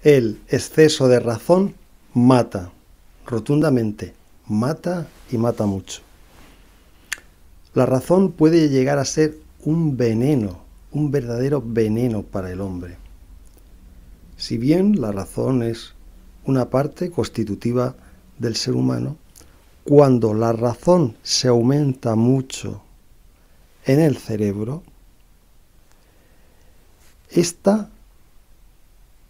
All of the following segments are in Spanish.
El exceso de razón mata, rotundamente, mata y mata mucho. La razón puede llegar a ser un veneno, un verdadero veneno para el hombre. Si bien la razón es una parte constitutiva del ser humano, cuando la razón se aumenta mucho en el cerebro, esta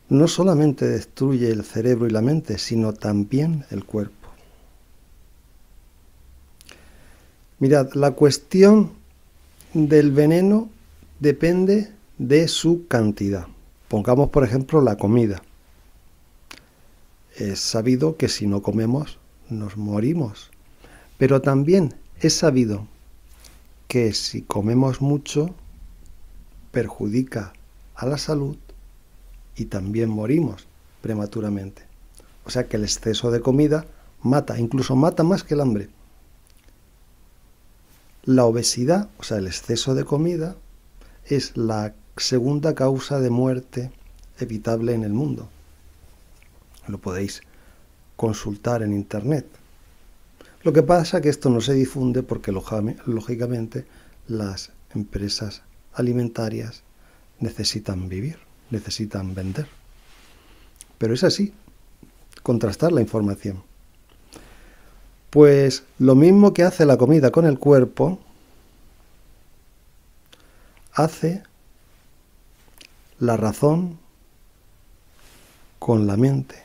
no solamente destruye el cerebro y la mente, sino también el cuerpo. Mirad, la cuestión del veneno depende de su cantidad. Pongamos, por ejemplo, la comida. Es sabido que si no comemos, nos morimos. Pero también es sabido que si comemos mucho, perjudica a la salud y también morimos prematuramente. O sea que el exceso de comida mata, incluso mata más que el hambre. La obesidad, o sea, el exceso de comida, es la segunda causa de muerte evitable en el mundo. Lo podéis consultar en internet. Lo que pasa es que esto no se difunde porque, lógicamente, las empresas alimentarias necesitan vivir, necesitan vender. Pero es así, contrastar la información. Pues lo mismo que hace la comida con el cuerpo, hace la razón con la mente.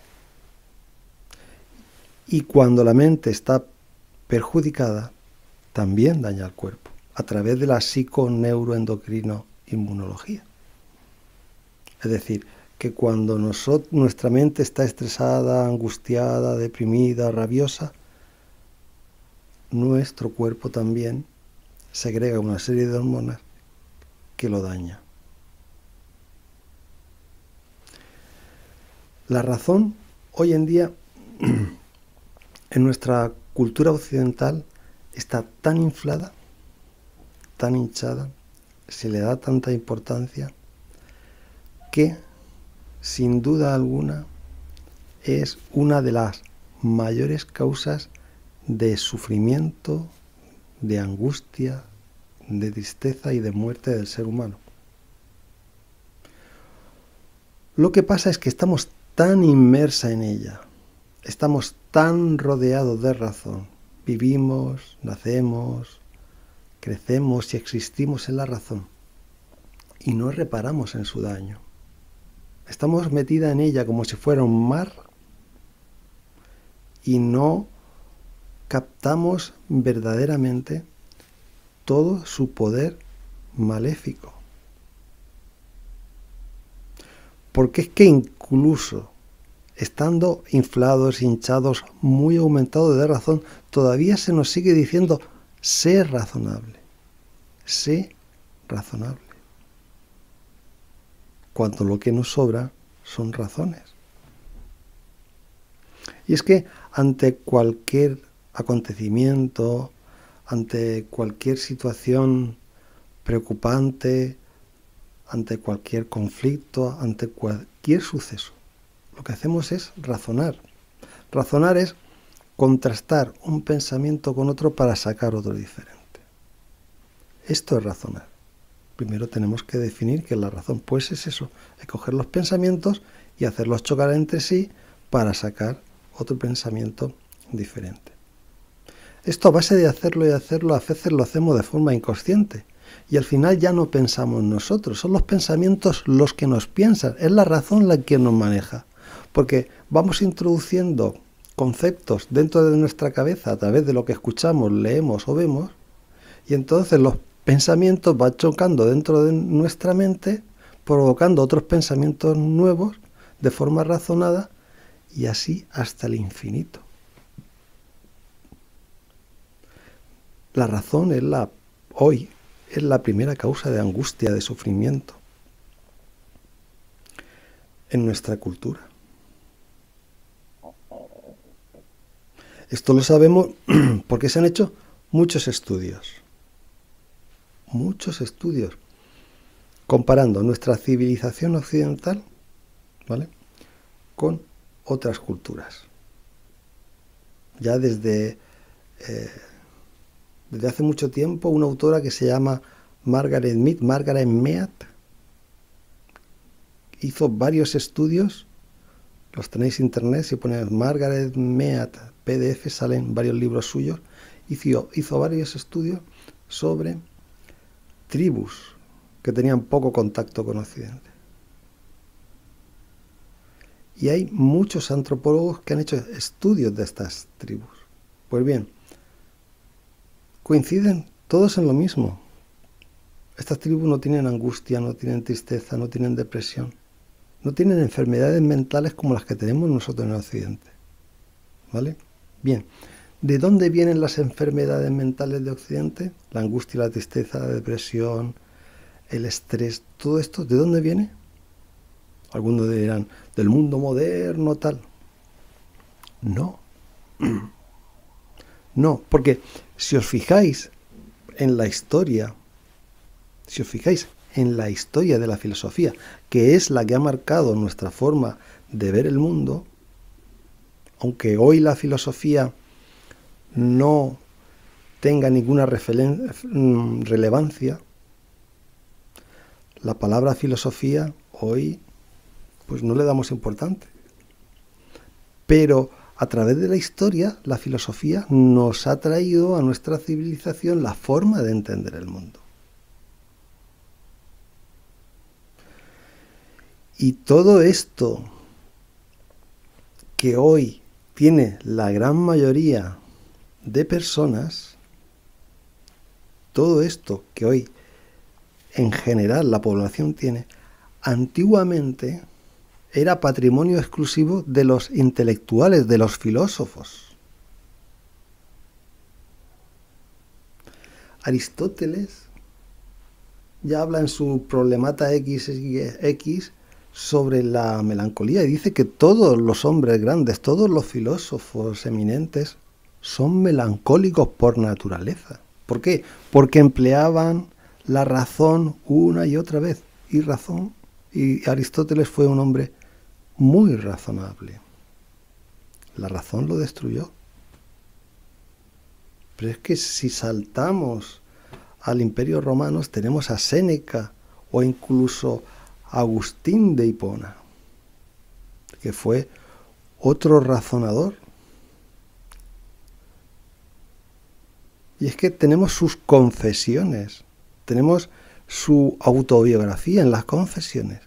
Y cuando la mente está perjudicada, también daña al cuerpo, a través de la psiconeuroendocrino-inmunología. Es decir, que cuando nuestra mente está estresada, angustiada, deprimida, rabiosa, nuestro cuerpo también segrega una serie de hormonas que lo daña. La razón, hoy en día, en nuestra cultura occidental, está tan inflada, tan hinchada, se le da tanta importancia, que, sin duda alguna, es una de las mayores causas de sufrimiento, de angustia, de tristeza y de muerte del ser humano. Lo que pasa es que estamos tan inmersa en ella, estamos tan rodeados de razón, vivimos, nacemos, crecemos y existimos en la razón y no reparamos en su daño. Estamos metida en ella como si fuera un mar y no captamos verdaderamente todo su poder maléfico. Porque es que incluso estando inflados, hinchados, muy aumentados de razón, todavía se nos sigue diciendo, sé razonable, sé razonable. Cuando lo que nos sobra son razones. Y es que ante cualquier acontecimiento, ante cualquier situación preocupante, ante cualquier conflicto, ante cualquier suceso, lo que hacemos es razonar. Razonar es contrastar un pensamiento con otro para sacar otro diferente. Esto es razonar. Primero tenemos que definir qué es la razón. Pues es eso, es coger los pensamientos y hacerlos chocar entre sí para sacar otro pensamiento diferente. Esto a base de hacerlo y hacerlo, a veces lo hacemos de forma inconsciente. Y al final ya no pensamos nosotros, son los pensamientos los que nos piensan, es la razón la que nos maneja. Porque vamos introduciendo conceptos dentro de nuestra cabeza a través de lo que escuchamos, leemos o vemos, y entonces los pensamientos van chocando dentro de nuestra mente, provocando otros pensamientos nuevos de forma razonada y así hasta el infinito. La razón hoy es la primera causa de angustia, de sufrimiento en nuestra cultura. Esto lo sabemos porque se han hecho muchos estudios comparando nuestra civilización occidental, ¿vale?, con otras culturas. Ya desde hace mucho tiempo, una autora que se llama Margaret Mead, hizo varios estudios, los tenéis en internet, si ponéis Margaret Mead PDF salen varios libros suyos, hizo varios estudios sobre tribus que tenían poco contacto con Occidente. Y hay muchos antropólogos que han hecho estudios de estas tribus. Pues bien, coinciden todos en lo mismo. Estas tribus no tienen angustia, no tienen tristeza, no tienen depresión. No tienen enfermedades mentales como las que tenemos nosotros en Occidente. ¿Vale? Bien, ¿de dónde vienen las enfermedades mentales de Occidente? La angustia, la tristeza, la depresión, el estrés, todo esto, ¿de dónde viene? Algunos dirán, del mundo moderno, tal. No. No, porque si os fijáis en la historia, de la filosofía, que es la que ha marcado nuestra forma de ver el mundo, aunque hoy la filosofía no tenga ninguna relevancia, la palabra filosofía hoy pues no le damos importancia. Pero a través de la historia, la filosofía nos ha traído a nuestra civilización la forma de entender el mundo. Y todo esto que hoy tiene la gran mayoría de personas, todo esto que hoy en general la población tiene, antiguamente era patrimonio exclusivo de los intelectuales, de los filósofos. Aristóteles ya habla en su Problemata X sobre la melancolía y dice que todos los hombres grandes, todos los filósofos eminentes son melancólicos por naturaleza. ¿Por qué? Porque empleaban la razón una y otra vez. Y Aristóteles fue un hombre muy razonable. La razón lo destruyó. Pero es que si saltamos al Imperio Romano tenemos a Séneca o incluso Agustín de Hipona, que fue otro razonador. Y es que tenemos sus confesiones, tenemos su autobiografía en las confesiones,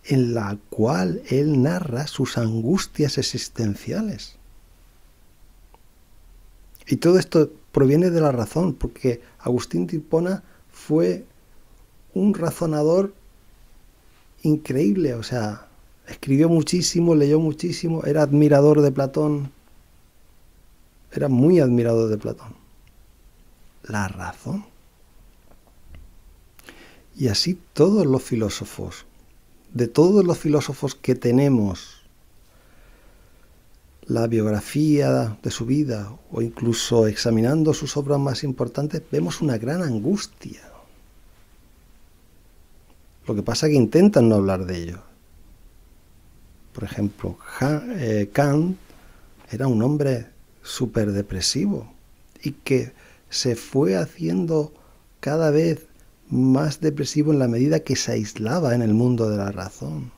en la cual él narra sus angustias existenciales. Y todo esto proviene de la razón, porque Agustín de Hipona fue un razonador increíble, o sea, escribió muchísimo, leyó muchísimo, era admirador de Platón, era muy admirador de Platón. La razón. Y así todos los filósofos, de todos los filósofos que tenemos la biografía de su vida o incluso examinando sus obras más importantes, vemos una gran angustia. Lo que pasa es que intentan no hablar de ello. Por ejemplo, Kant era un hombre súper depresivo y que se fue haciendo cada vez más depresivo en la medida que se aislaba en el mundo de la razón.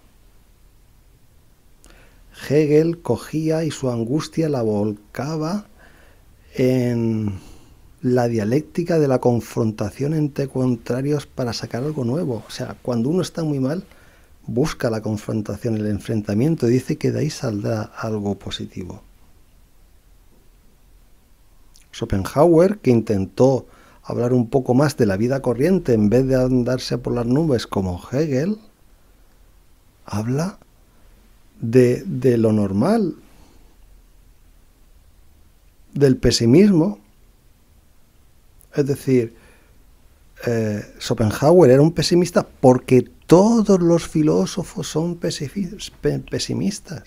Hegel cogía y su angustia la volcaba en la dialéctica de la confrontación entre contrarios para sacar algo nuevo. O sea, cuando uno está muy mal, busca la confrontación, el enfrentamiento, y dice que de ahí saldrá algo positivo. Schopenhauer, que intentó hablar un poco más de la vida corriente en vez de andarse por las nubes como Hegel, habla de lo normal, del pesimismo. Es decir, Schopenhauer era un pesimista porque todos los filósofos son pesimistas.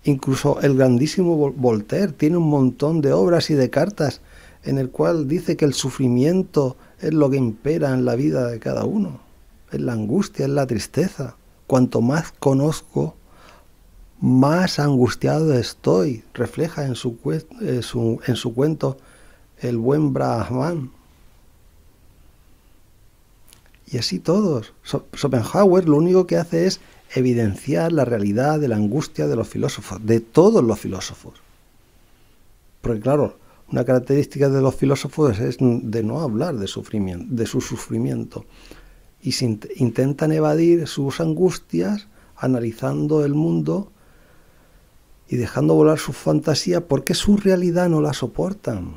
Incluso el grandísimo Voltaire tiene un montón de obras y de cartas en el cual dice que el sufrimiento es lo que impera en la vida de cada uno. Es la angustia, es la tristeza. Cuanto más conozco, más angustiado estoy, refleja en su cuento el buen Brahman. Y así todos. Schopenhauer lo único que hace es evidenciar la realidad de la angustia de los filósofos, de todos los filósofos. Porque claro, una característica de los filósofos es de no hablar de su sufrimiento. Y intentan evadir sus angustias analizando el mundo y dejando volar su fantasía porque su realidad no la soportan.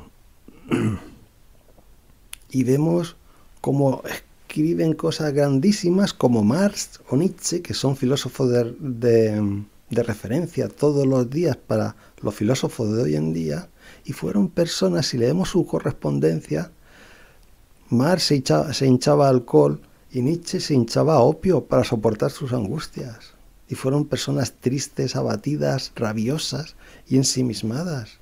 Y vemos cómo escriben cosas grandísimas como Marx o Nietzsche, que son filósofos de referencia todos los días para los filósofos de hoy en día, y fueron personas, si leemos su correspondencia, Marx se hinchaba alcohol y Nietzsche se hinchaba opio para soportar sus angustias. Y fueron personas tristes, abatidas, rabiosas y ensimismadas.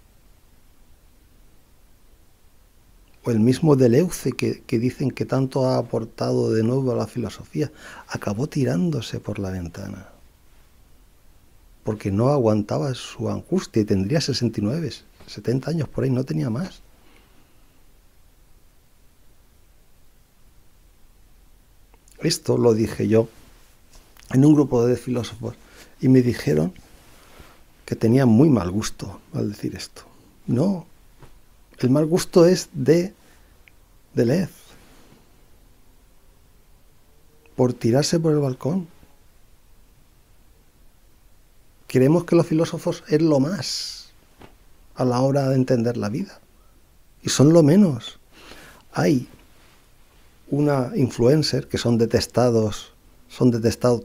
O el mismo Deleuze, que dicen que tanto ha aportado de nuevo a la filosofía, acabó tirándose por la ventana. Porque no aguantaba su angustia y tendría 69, 70 años por ahí, no tenía más. Esto lo dije yo en un grupo de filósofos y me dijeron que tenía muy mal gusto al decir esto. No, el mal gusto es de Deleuze por tirarse por el balcón. Creemos que los filósofos es lo más a la hora de entender la vida y son lo menos. Hay una influencer que son detestados,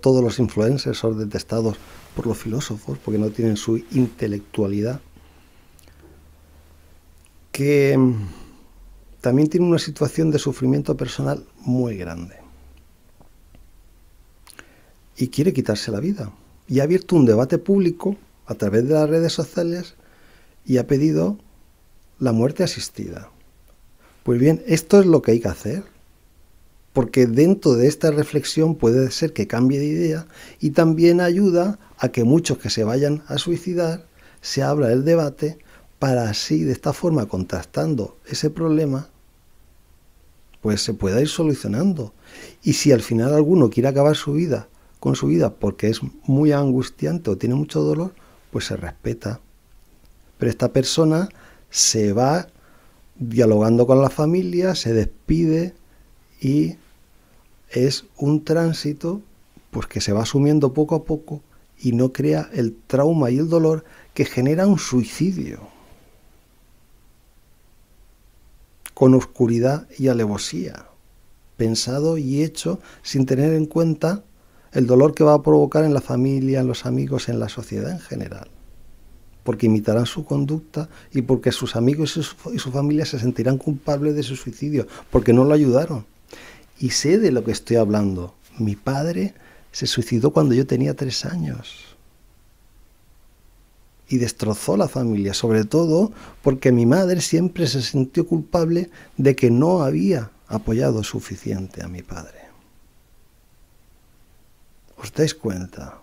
todos los influencers son detestados por los filósofos porque no tienen su intelectualidad, que también tiene una situación de sufrimiento personal muy grande y quiere quitarse la vida. Y ha abierto un debate público a través de las redes sociales y ha pedido la muerte asistida. Pues bien, esto es lo que hay que hacer, porque dentro de esta reflexión puede ser que cambie de idea y también ayuda a que muchos que se vayan a suicidar se abra el debate para así, de esta forma, contrastando ese problema, pues se pueda ir solucionando. Y si al final alguno quiere acabar con su vida porque es muy angustiante o tiene mucho dolor, pues se respeta. Pero esta persona se va dialogando con la familia, se despide y es un tránsito pues que se va asumiendo poco a poco y no crea el trauma y el dolor que genera un suicidio con oscuridad y alevosía, pensado y hecho sin tener en cuenta el dolor que va a provocar en la familia, en los amigos, en la sociedad en general. Porque imitarán su conducta y porque sus amigos y su familia se sentirán culpables de su suicidio, porque no lo ayudaron. Y sé de lo que estoy hablando. Mi padre se suicidó cuando yo tenía 3 años. Y destrozó la familia, sobre todo porque mi madre siempre se sintió culpable de que no había apoyado suficiente a mi padre. ¿Os dais cuenta?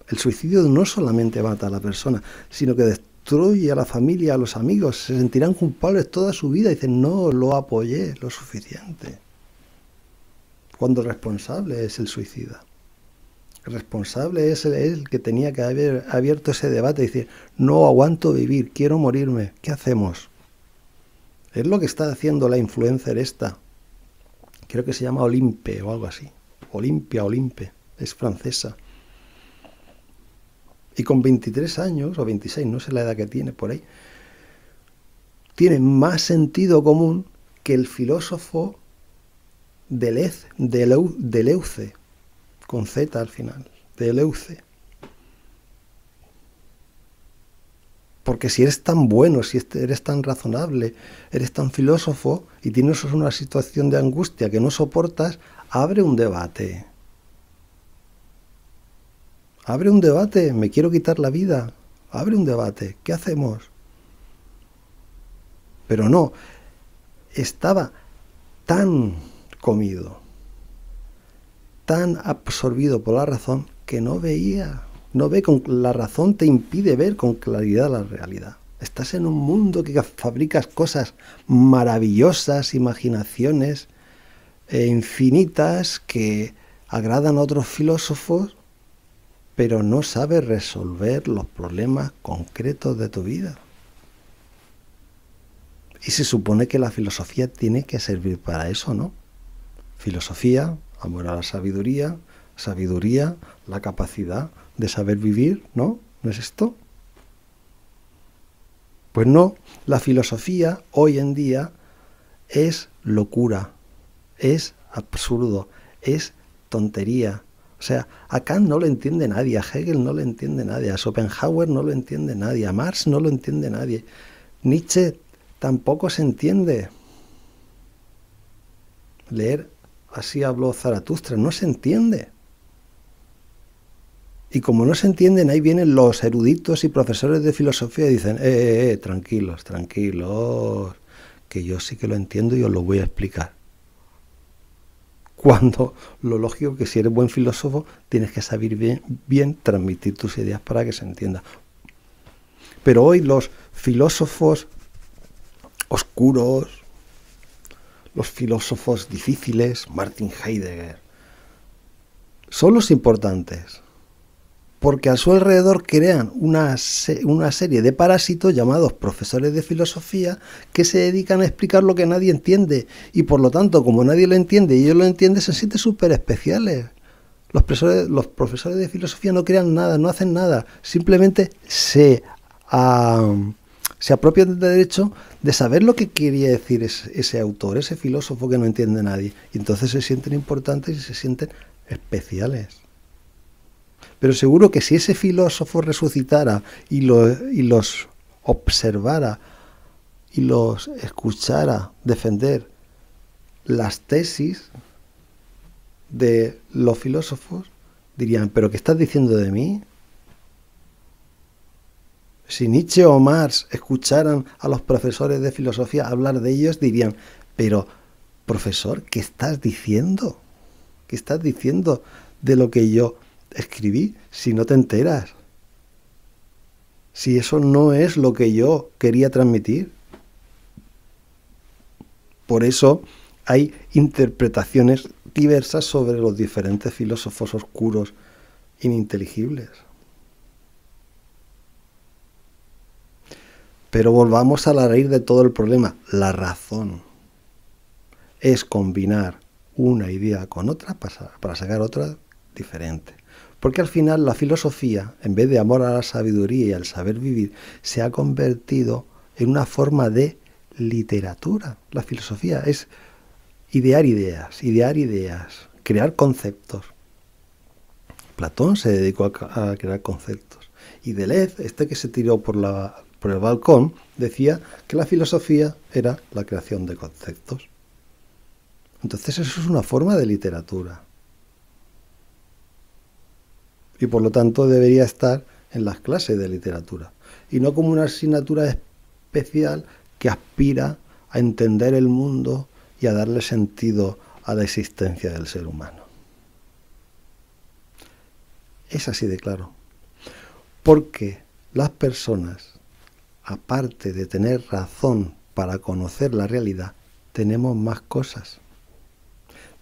El suicidio no solamente mata a la persona, sino que destruye a la familia, a los amigos. Se sentirán culpables toda su vida y dicen, no lo apoyé lo suficiente. Cuando el responsable es el suicida. El responsable es el que tenía que haber abierto ese debate y decir, no aguanto vivir, quiero morirme, ¿qué hacemos? Es lo que está haciendo la influencer esta. Creo que se llama Olympe o algo así. Olympe, es francesa. Y con 23 años, o 26, no sé la edad que tiene por ahí, tiene más sentido común que el filósofo Deleuze, con Z al final, Deleuze. Porque si eres tan bueno, si eres tan razonable, eres tan filósofo y tienes una situación de angustia que no soportas, abre un debate. Abre un debate, me quiero quitar la vida. Abre un debate, ¿qué hacemos? Pero no, estaba tan comido, tan absorbido por la razón, que no veía No ve la razón te impide ver con claridad la realidad. Estás en un mundo que fabricas cosas maravillosas, imaginaciones infinitas que agradan a otros filósofos, pero no sabes resolver los problemas concretos de tu vida. Y se supone que la filosofía tiene que servir para eso, ¿no? Filosofía, amor a la sabiduría, sabiduría, la capacidad de saber vivir, ¿no? ¿No es esto? Pues no, la filosofía hoy en día es locura, es absurdo, es tontería. O sea, a Kant no lo entiende nadie, a Hegel no lo entiende nadie, a Schopenhauer no lo entiende nadie, a Marx no lo entiende nadie, Nietzsche tampoco se entiende. Leer Así habló Zaratustra, no se entiende. Y como no se entienden, ahí vienen los eruditos y profesores de filosofía y dicen, tranquilos, tranquilos, que yo sí que lo entiendo y os lo voy a explicar. Cuando lo lógico que si eres buen filósofo, tienes que saber bien transmitir tus ideas para que se entienda. Pero hoy los filósofos oscuros, los filósofos difíciles, Martin Heidegger, son los importantes, porque a su alrededor crean una serie de parásitos llamados profesores de filosofía que se dedican a explicar lo que nadie entiende, y por lo tanto, como nadie lo entiende y ellos lo entienden, se sienten súper especiales. Los profesores de filosofía no crean nada, no hacen nada, simplemente se apropian del derecho de saber lo que quería decir ese autor, ese filósofo que no entiende a nadie, y entonces se sienten importantes y se sienten especiales. Pero seguro que si ese filósofo resucitara y los observara y los escuchara defender las tesis de los filósofos, dirían, ¿pero qué estás diciendo de mí? Si Nietzsche o Marx escucharan a los profesores de filosofía hablar de ellos, dirían, pero, profesor, ¿qué estás diciendo? ¿Qué estás diciendo de lo que yo escribí si no te enteras? Si eso no es lo que yo quería transmitir. Por eso hay interpretaciones diversas sobre los diferentes filósofos oscuros ininteligibles. Pero volvamos a la raíz de todo el problema, la razón. Es combinar una idea con otra para sacar otra diferente. Porque al final la filosofía, en vez de amor a la sabiduría y al saber vivir, se ha convertido en una forma de literatura. La filosofía es idear ideas, crear conceptos. Platón se dedicó a crear conceptos. Y Deleuze, este que se tiró por el balcón, decía que la filosofía era la creación de conceptos. Entonces eso es una forma de literatura. Y por lo tanto debería estar en las clases de literatura. Y no como una asignatura especial que aspira a entender el mundo y a darle sentido a la existencia del ser humano. Es así de claro. Porque las personas, aparte de tener razón para conocer la realidad, tenemos más cosas.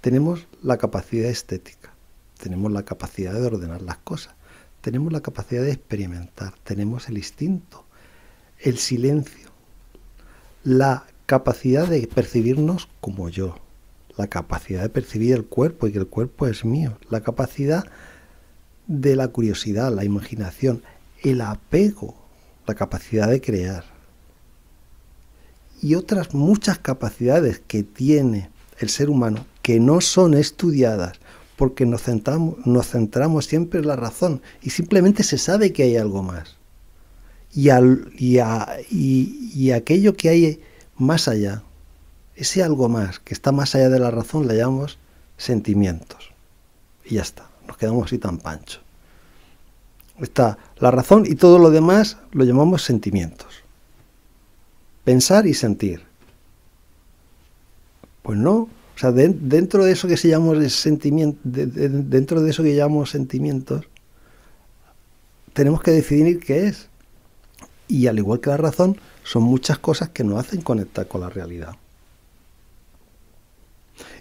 Tenemos la capacidad estética, tenemos la capacidad de ordenar las cosas, tenemos la capacidad de experimentar, tenemos el instinto, el silencio, la capacidad de percibirnos como yo, la capacidad de percibir el cuerpo y que el cuerpo es mío, la capacidad de la curiosidad, la imaginación, el apego, la capacidad de crear y otras muchas capacidades que tiene el ser humano que no son estudiadas porque nos centramos siempre en la razón y simplemente se sabe que hay algo más. Y aquello que hay más allá, ese algo más que está más allá de la razón, le llamamos sentimientos. Y ya está, nos quedamos así tan panchos. Está la razón y todo lo demás lo llamamos sentimientos. Pensar y sentir. Pues no. O sea, dentro de eso que se llama sentimiento, dentro de eso que llamamos sentimientos, tenemos que decidir qué es. Y al igual que la razón, son muchas cosas que nos hacen conectar con la realidad.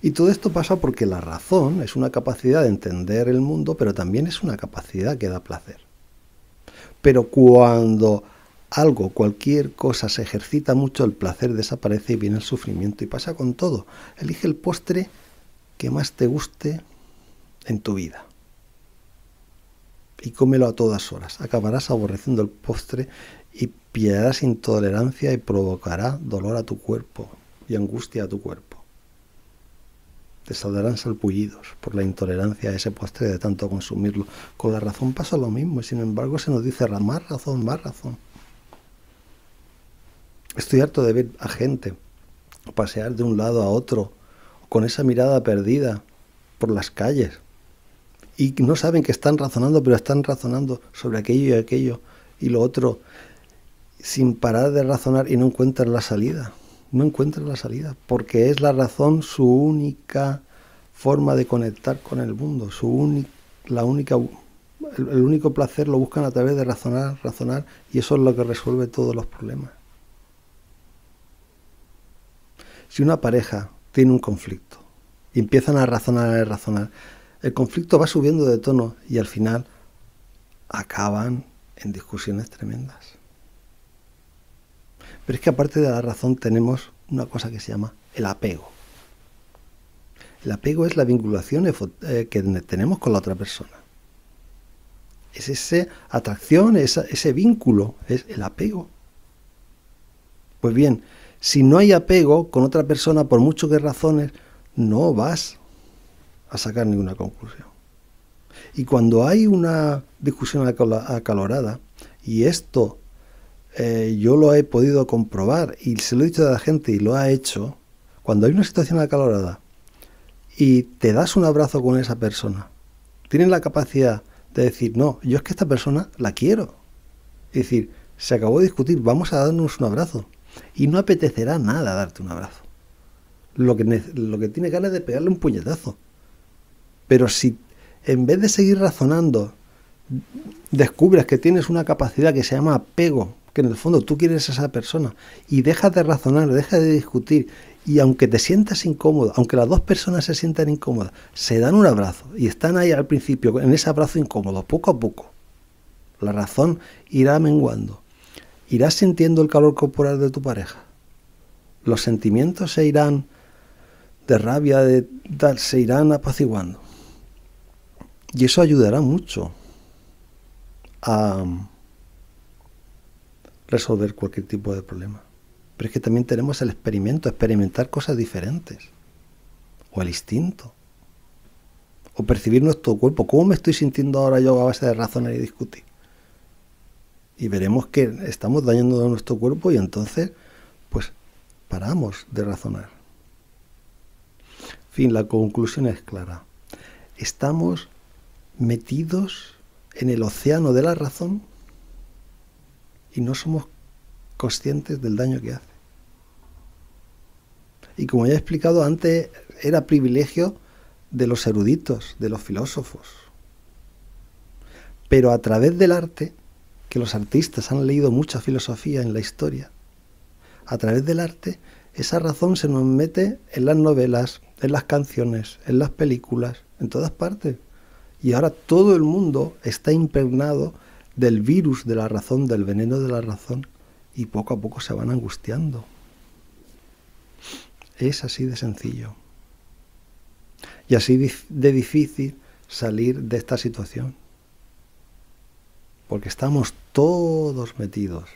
Y todo esto pasa porque la razón es una capacidad de entender el mundo, pero también es una capacidad que da placer. Pero cuando algo, cualquier cosa se ejercita mucho, el placer desaparece y viene el sufrimiento. Y pasa con todo. Elige el postre que más te guste en tu vida. Y cómelo a todas horas. Acabarás aborreciendo el postre y pillarás intolerancia y provocará dolor a tu cuerpo y angustia a tu cuerpo. Te saldrán salpullidos por la intolerancia a ese postre de tanto consumirlo. Con la razón pasa lo mismo y sin embargo se nos dice más razón, más razón. Estoy harto de ver a gente pasear de un lado a otro con esa mirada perdida por las calles y no saben que están razonando, pero están razonando sobre aquello y aquello y lo otro sin parar de razonar y no encuentran la salida. No encuentran la salida porque es la razón su única forma de conectar con el mundo, el único placer lo buscan a través de razonar y eso es lo que resuelve todos los problemas. Si una pareja tiene un conflicto y empiezan a razonar, el conflicto va subiendo de tono y al final acaban en discusiones tremendas. Pero es que aparte de la razón tenemos una cosa que se llama el apego. El apego es la vinculación que tenemos con la otra persona. Es esa atracción, ese vínculo, es el apego. Pues bien, si no hay apego con otra persona, por mucho que razones, no vas a sacar ninguna conclusión. Y cuando hay una discusión acalorada, y esto yo lo he podido comprobar, y se lo he dicho a la gente y lo ha hecho, cuando hay una situación acalorada y te das un abrazo con esa persona, tienes la capacidad de decir, no, yo es que esta persona la quiero. Es decir, se acabó de discutir, vamos a darnos un abrazo. Y no apetecerá nada darte un abrazo. Lo que tiene ganas es de pegarle un puñetazo. Pero si en vez de seguir razonando, descubres que tienes una capacidad que se llama apego, que en el fondo tú quieres a esa persona, y dejas de razonar, dejas de discutir, y aunque te sientas incómodo, aunque las dos personas se sientan incómodas, se dan un abrazo, y están ahí al principio, en ese abrazo incómodo, poco a poco, la razón irá menguando. Irás sintiendo el calor corporal de tu pareja. Los sentimientos se irán de rabia, se irán apaciguando. Y eso ayudará mucho a resolver cualquier tipo de problema. Pero es que también tenemos el experimento, experimentar cosas diferentes. O el instinto. O percibir nuestro cuerpo. ¿Cómo me estoy sintiendo ahora yo a base de razonar y discutir? Y veremos que estamos dañando a nuestro cuerpo y entonces, pues, paramos de razonar. En fin, la conclusión es clara. Estamos metidos en el océano de la razón y no somos conscientes del daño que hace. Y como ya he explicado antes, era privilegio de los eruditos, de los filósofos. Pero a través del arte, que los artistas han leído mucha filosofía en la historia, a través del arte, esa razón se nos mete en las novelas, en las canciones, en las películas, en todas partes. Y ahora todo el mundo está impregnado del virus de la razón, del veneno de la razón, y poco a poco se van angustiando. Es así de sencillo. Y así de difícil salir de esta situación. Porque estamos todos metidos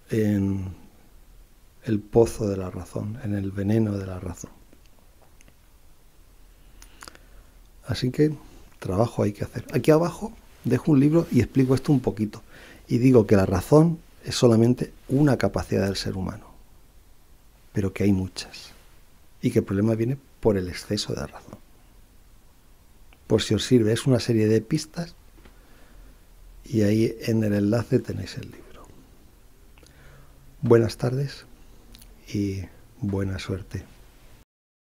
en el pozo de la razón, en el veneno de la razón. Así que trabajo hay que hacer. Aquí abajo dejo un libro y explico esto un poquito. Y digo que la razón es solamente una capacidad del ser humano, pero que hay muchas. Y que el problema viene por el exceso de razón. Por si os sirve, es una serie de pistas. Y ahí en el enlace tenéis el libro. Buenas tardes y buena suerte.